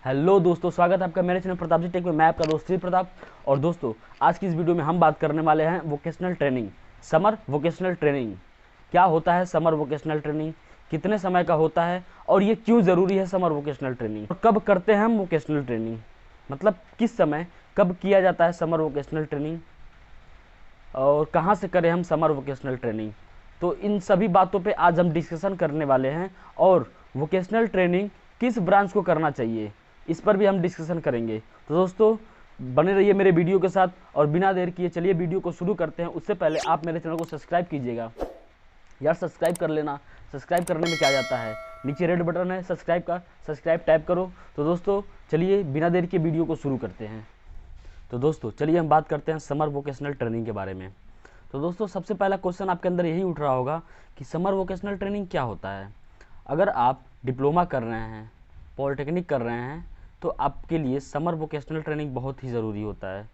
Hello दोस्तों, स्वागत है आपका मेरे चैनल प्रताप जी टेक में। मैं आपका दोस्त श्री प्रताप। और दोस्तों, आज की इस वीडियो में हम बात करने वाले हैं vocational training, summer vocational training. क्या होता है समर वोकेशनल ट्रेनिंग, कितने समय का होता है और ये क्यों ज़रूरी है समर वोकेशनल ट्रेनिंग, और कब करते हैं हम वोकेशनल ट्रेनिंग, मतलब किस समय कब किया जाता है समर वोकेशनल ट्रेनिंग, और कहाँ से करें हम समर वोकेशनल ट्रेनिंग। तो इन सभी बातों पे आज हम डिस्कशन करने वाले हैं। और वोकेशनल ट्रेनिंग किस ब्रांच को करना चाहिए, इस पर भी हम डिस्कशन करेंगे। तो दोस्तों, बने रहिए मेरे वीडियो के साथ और बिना देर किए चलिए वीडियो को शुरू करते हैं। उससे पहले आप मेरे चैनल को सब्सक्राइब कीजिएगा यार, सब्सक्राइब कर लेना। सब्सक्राइब करने में क्या जाता है, नीचे रेड बटन है सब्सक्राइब का, सब्सक्राइब टैप करो। तो दोस्तों चलिए बिना देर के वीडियो को शुरू करते हैं। तो दोस्तों चलिए हम बात करते हैं समर वोकेशनल ट्रेनिंग के बारे में। तो दोस्तों, सबसे पहला क्वेश्चन आपके अंदर यही उठ रहा होगा कि समर वोकेशनल ट्रेनिंग क्या होता है। अगर आप डिप्लोमा कर रहे हैं, पॉलिटेक्निक कर रहे हैं, तो आपके लिए समर वोकेशनल ट्रेनिंग बहुत ही ज़रूरी होता है।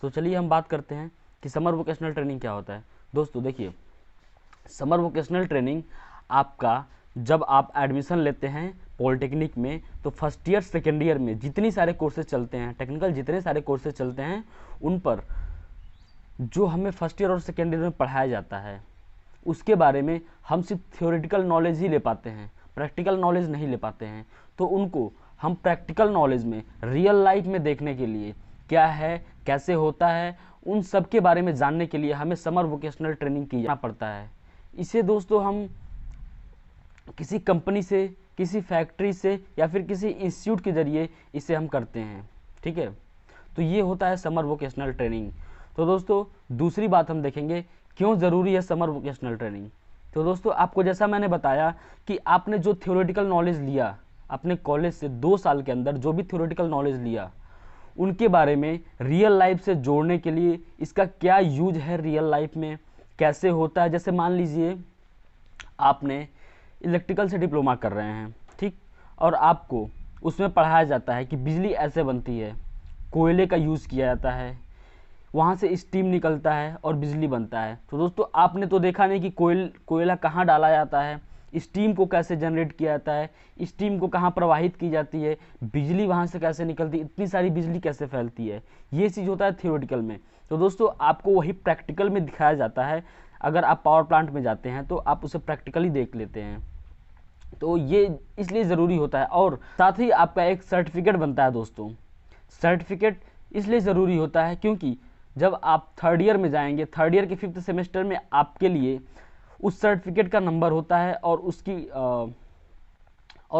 तो चलिए हम बात करते हैं कि समर वोकेशनल ट्रेनिंग क्या होता है। दोस्तों देखिए, समर वोकेशनल ट्रेनिंग आपका जब आप एडमिशन लेते हैं पॉलिटेक्निक में, तो फर्स्ट ईयर सेकेंड ईयर में जितनी सारे कोर्सेज चलते हैं, टेक्निकल जितने सारे कोर्सेज चलते हैं, उन पर जो हमें फर्स्ट ईयर और सेकेंड ईयर में पढ़ाया जाता है उसके बारे में हम सिर्फ थ्योरेटिकल नॉलेज ही ले पाते हैं, प्रैक्टिकल नॉलेज नहीं ले पाते हैं। तो उनको हम प्रैक्टिकल नॉलेज में, रियल लाइफ में देखने के लिए क्या है, कैसे होता है, उन सब के बारे में जानने के लिए हमें समर वोकेशनल ट्रेनिंग किया पड़ता है। इसे दोस्तों हम किसी कंपनी से, किसी फैक्ट्री से या फिर किसी इंस्टीट्यूट के ज़रिए इसे हम करते हैं, ठीक है। तो ये होता है समर वोकेशनल ट्रेनिंग। तो दोस्तों दूसरी बात हम देखेंगे क्यों ज़रूरी है समर वोकेशनल ट्रेनिंग। तो दोस्तों आपको जैसा मैंने बताया कि आपने जो थ्योरेटिकल नॉलेज लिया अपने कॉलेज से 2 साल के अंदर, जो भी थ्योरेटिकल नॉलेज लिया उनके बारे में रियल लाइफ से जोड़ने के लिए इसका क्या यूज है, रियल लाइफ में कैसे होता है। जैसे मान लीजिए आपने इलेक्ट्रिकल से डिप्लोमा कर रहे हैं, ठीक, और आपको उसमें पढ़ाया जाता है कि बिजली ऐसे बनती है, कोयले का यूज़ किया जाता है, वहाँ से स्टीम निकलता है और बिजली बनता है। तो दोस्तों आपने तो देखा नहीं कि कोयला कहाँ डाला जाता है, स्टीम को कैसे जनरेट किया जाता है, स्टीम को कहाँ प्रवाहित की जाती है, बिजली वहाँ से कैसे निकलती है, इतनी सारी बिजली कैसे फैलती है, ये चीज़ होता है थियोरेटिकल में। तो दोस्तों आपको वही प्रैक्टिकल में दिखाया जाता है। अगर आप पावर प्लांट में जाते हैं तो आप उसे प्रैक्टिकली देख लेते हैं। तो ये इसलिए ज़रूरी होता है। और साथ ही आपका एक सर्टिफिकेट बनता है दोस्तों। सर्टिफिकेट इसलिए ज़रूरी होता है क्योंकि जब आप थर्ड ईयर में जाएंगे, थर्ड ईयर के 5th सेमेस्टर में आपके लिए उस सर्टिफिकेट का नंबर होता है और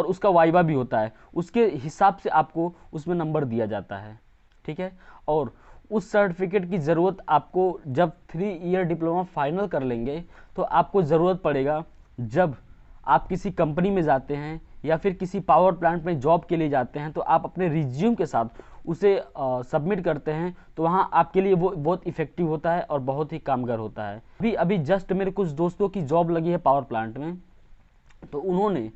उसका वाइवा भी होता है, उसके हिसाब से आपको उसमें नंबर दिया जाता है, ठीक है। और उस सर्टिफिकेट की ज़रूरत आपको जब 3 ईयर डिप्लोमा फाइनल कर लेंगे तो आपको ज़रूरत पड़ेगा जब आप किसी कंपनी में जाते हैं या फिर किसी पावर प्लांट में जॉब के लिए जाते हैं, तो आप अपने रिज्यूम के साथ उसे सबमिट करते हैं। तो वहाँ आपके लिए वो बहुत इफ़ेक्टिव होता है और बहुत ही कामगार होता है। अभी अभी जस्ट मेरे कुछ दोस्तों की जॉब लगी है पावर प्लांट में, तो उन्होंने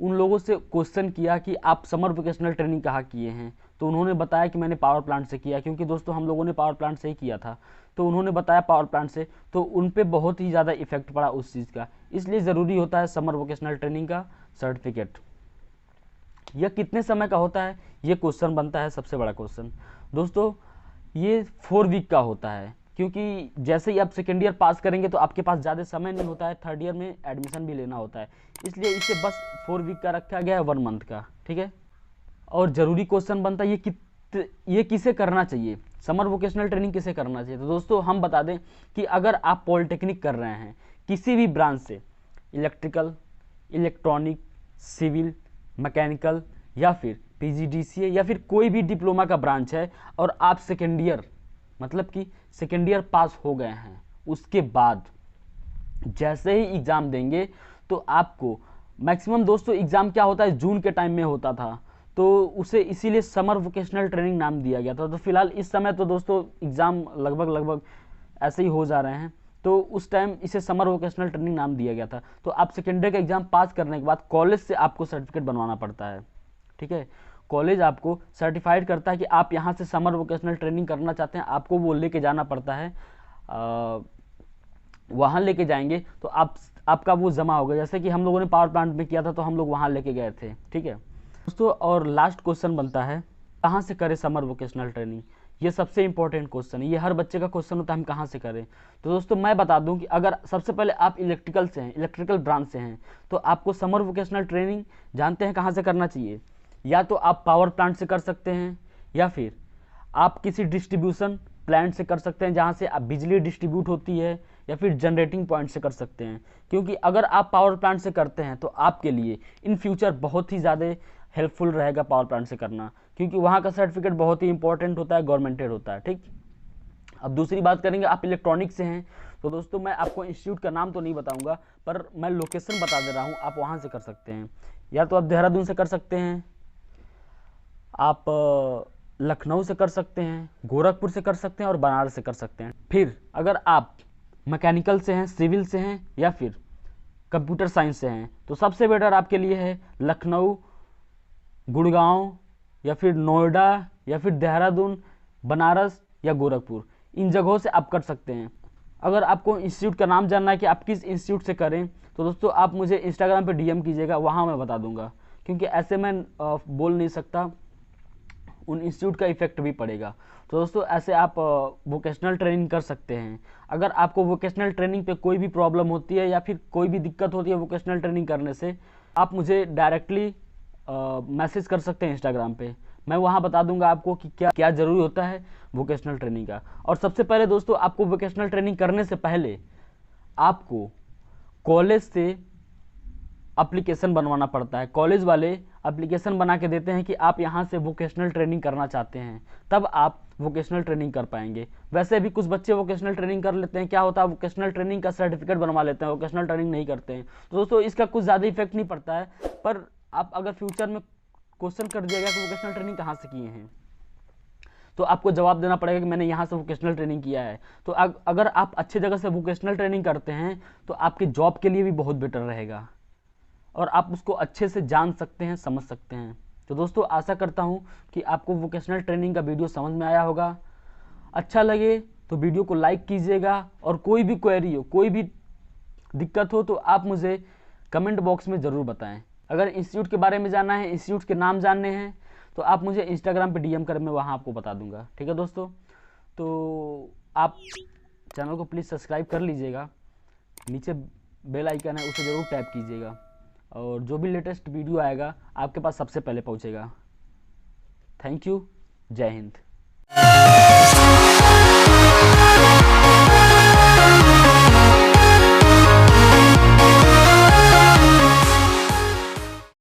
उन लोगों से क्वेश्चन किया कि आप समर वोकेशनल ट्रेनिंग कहाँ किए हैं। तो उन्होंने बताया कि मैंने पावर प्लांट से किया, क्योंकि दोस्तों हम लोगों ने पावर प्लांट से ही किया था। तो उन्होंने बताया पावर प्लांट से, तो उन पे बहुत ही ज़्यादा इफेक्ट पड़ा उस चीज़ का। इसलिए ज़रूरी होता है समर वोकेशनल ट्रेनिंग का सर्टिफिकेट। यह कितने समय का होता है, ये क्वेश्चन बनता है, सबसे बड़ा क्वेश्चन। दोस्तों ये 4 वीक का होता है, क्योंकि जैसे ही आप सेकेंड ईयर पास करेंगे तो आपके पास ज़्यादा समय नहीं होता है, थर्ड ईयर में एडमिशन भी लेना होता है, इसलिए इसे बस 4 वीक का रखा गया है, 1 मंथ का, ठीक है। और ज़रूरी क्वेश्चन बनता है ये किसे करना चाहिए, समर वोकेशनल ट्रेनिंग किसे करना चाहिए। तो दोस्तों हम बता दें कि अगर आप पॉलिटेक्निक कर रहे हैं किसी भी ब्रांच से, इलेक्ट्रिकल, इलेक्ट्रॉनिक, सिविल, मैकेनिकल या फिर पीजीडीसीए या फिर कोई भी डिप्लोमा का ब्रांच है, और आप सेकेंड ईयर मतलब कि सेकेंड ईयर पास हो गए हैं, उसके बाद जैसे ही एग्ज़ाम देंगे तो आपको मैक्सिमम, दोस्तों एग्ज़ाम क्या होता है, जून के टाइम में होता था, तो उसे इसीलिए समर वोकेशनल ट्रेनिंग नाम दिया गया था। तो फिलहाल इस समय तो दोस्तों एग्ज़ाम लगभग ऐसे ही हो जा रहे हैं, तो उस टाइम इसे समर वोकेशनल ट्रेनिंग नाम दिया गया था। तो आप सेकेंड ईयर का एग्ज़ाम पास करने के बाद कॉलेज से आपको सर्टिफिकेट बनवाना पड़ता है, ठीक है। कॉलेज आपको सर्टिफाइड करता है कि आप यहाँ से समर वोकेशनल ट्रेनिंग करना चाहते हैं, आपको वो लेके जाना पड़ता है। वहाँ लेके जाएंगे तो आपका वो जमा होगा। जैसे कि हम लोगों ने पावर प्लांट में किया था तो हम लोग वहाँ लेके गए थे, ठीक है। दोस्तों और लास्ट क्वेश्चन बनता है, कहाँ से करें समर वोकेशनल ट्रेनिंग। ये सबसे इंपॉर्टेंट क्वेश्चन है, ये हर बच्चे का क्वेश्चन होता है हम कहाँ से करें। तो दोस्तों मैं बता दूं कि अगर सबसे पहले आप इलेक्ट्रिकल से हैं, इलेक्ट्रिकल ब्रांच से हैं, तो आपको समर वोकेशनल ट्रेनिंग जानते हैं कहाँ से करना चाहिए। या तो आप पावर प्लांट से कर सकते हैं, या फिर आप किसी डिस्ट्रीब्यूशन प्लांट से कर सकते हैं जहाँ से आप बिजली डिस्ट्रीब्यूट होती है, या फिर जनरेटिंग पॉइंट से कर सकते हैं। क्योंकि अगर आप पावर प्लांट से करते हैं तो आपके लिए इन फ्यूचर बहुत ही ज़्यादा हेल्पफुल रहेगा पावर प्लांट से करना, क्योंकि वहाँ का सर्टिफिकेट बहुत ही इंपॉर्टेंट होता है, गवर्नमेंटेड होता है। ठीक, अब दूसरी बात करेंगे, आप इलेक्ट्रॉनिक्स से हैं तो दोस्तों मैं आपको इंस्टीट्यूट का नाम तो नहीं बताऊंगा, पर मैं लोकेशन बता दे रहा हूँ, आप वहाँ से कर सकते हैं। या तो आप देहरादून से कर सकते हैं, आप लखनऊ से कर सकते हैं, गोरखपुर से कर सकते हैं और बनारस से कर सकते हैं। फिर अगर आप मैकेनिकल से हैं, सिविल से हैं या फिर कंप्यूटर साइंस से हैं, तो सबसे बेटर आपके लिए है लखनऊ, गुड़गांव या फिर नोएडा या फिर देहरादून, बनारस या गोरखपुर, इन जगहों से आप कर सकते हैं। अगर आपको इंस्टीट्यूट का नाम जानना है कि आप किस इंस्टीट्यूट से करें, तो दोस्तों आप मुझे इंस्टाग्राम पे डीएम कीजिएगा, वहाँ मैं बता दूंगा, क्योंकि ऐसे मैं बोल नहीं सकता, उन इंस्टीट्यूट का इफेक्ट भी पड़ेगा। तो दोस्तों ऐसे आप वोकेशनल ट्रेनिंग कर सकते हैं। अगर आपको वोकेशनल ट्रेनिंग पे कोई भी प्रॉब्लम होती है या फिर कोई भी दिक्कत होती है वोकेशनल ट्रेनिंग करने से, आप मुझे डायरेक्टली मैसेज कर सकते हैं इंस्टाग्राम पे, मैं वहाँ बता दूंगा आपको कि क्या क्या ज़रूरी होता है वोकेशनल ट्रेनिंग का। और सबसे पहले दोस्तों आपको वोकेशनल ट्रेनिंग करने से पहले आपको कॉलेज से एप्लीकेशन बनवाना पड़ता है। कॉलेज वाले एप्लीकेशन बना के देते हैं कि आप यहाँ से वोकेशनल ट्रेनिंग करना चाहते हैं, तब आप वोकेशनल ट्रेनिंग कर पाएंगे। वैसे भी कुछ बच्चे वोकेशनल ट्रेनिंग कर लेते हैं, क्या होता है वोकेशनल ट्रेनिंग का सर्टिफिकेट बनवा लेते हैं, वोकेशनल ट्रेनिंग नहीं करते हैं। तो दोस्तों इसका कुछ ज़्यादा इफेक्ट नहीं पड़ता है, पर आप अगर फ्यूचर में क्वेश्चन कर दिया गया कि वोकेशनल ट्रेनिंग कहाँ से किए हैं, तो आपको जवाब देना पड़ेगा कि मैंने यहाँ से वोकेशनल ट्रेनिंग किया है। तो अगर आप अच्छी जगह से वोकेशनल ट्रेनिंग करते हैं तो आपके जॉब के लिए भी बहुत बेटर रहेगा और आप उसको अच्छे से जान सकते हैं, समझ सकते हैं। तो दोस्तों आशा करता हूँ कि आपको वोकेशनल ट्रेनिंग का वीडियो समझ में आया होगा। अच्छा लगे तो वीडियो को लाइक कीजिएगा, और कोई भी क्वेरी हो, कोई भी दिक्कत हो तो आप मुझे कमेंट बॉक्स में ज़रूर बताएं। अगर इंस्टीट्यूट के बारे में जानना है, इंस्टीट्यूट के नाम जानने हैं, तो आप मुझे इंस्टाग्राम पे डीएम करें, मैं वहाँ आपको बता दूंगा। ठीक है दोस्तों, तो आप चैनल को प्लीज़ सब्सक्राइब कर लीजिएगा, नीचे बेल आइकन है उसे ज़रूर टैप कीजिएगा, और जो भी लेटेस्ट वीडियो आएगा आपके पास सबसे पहले पहुँचेगा। थैंक यू, जय हिंद।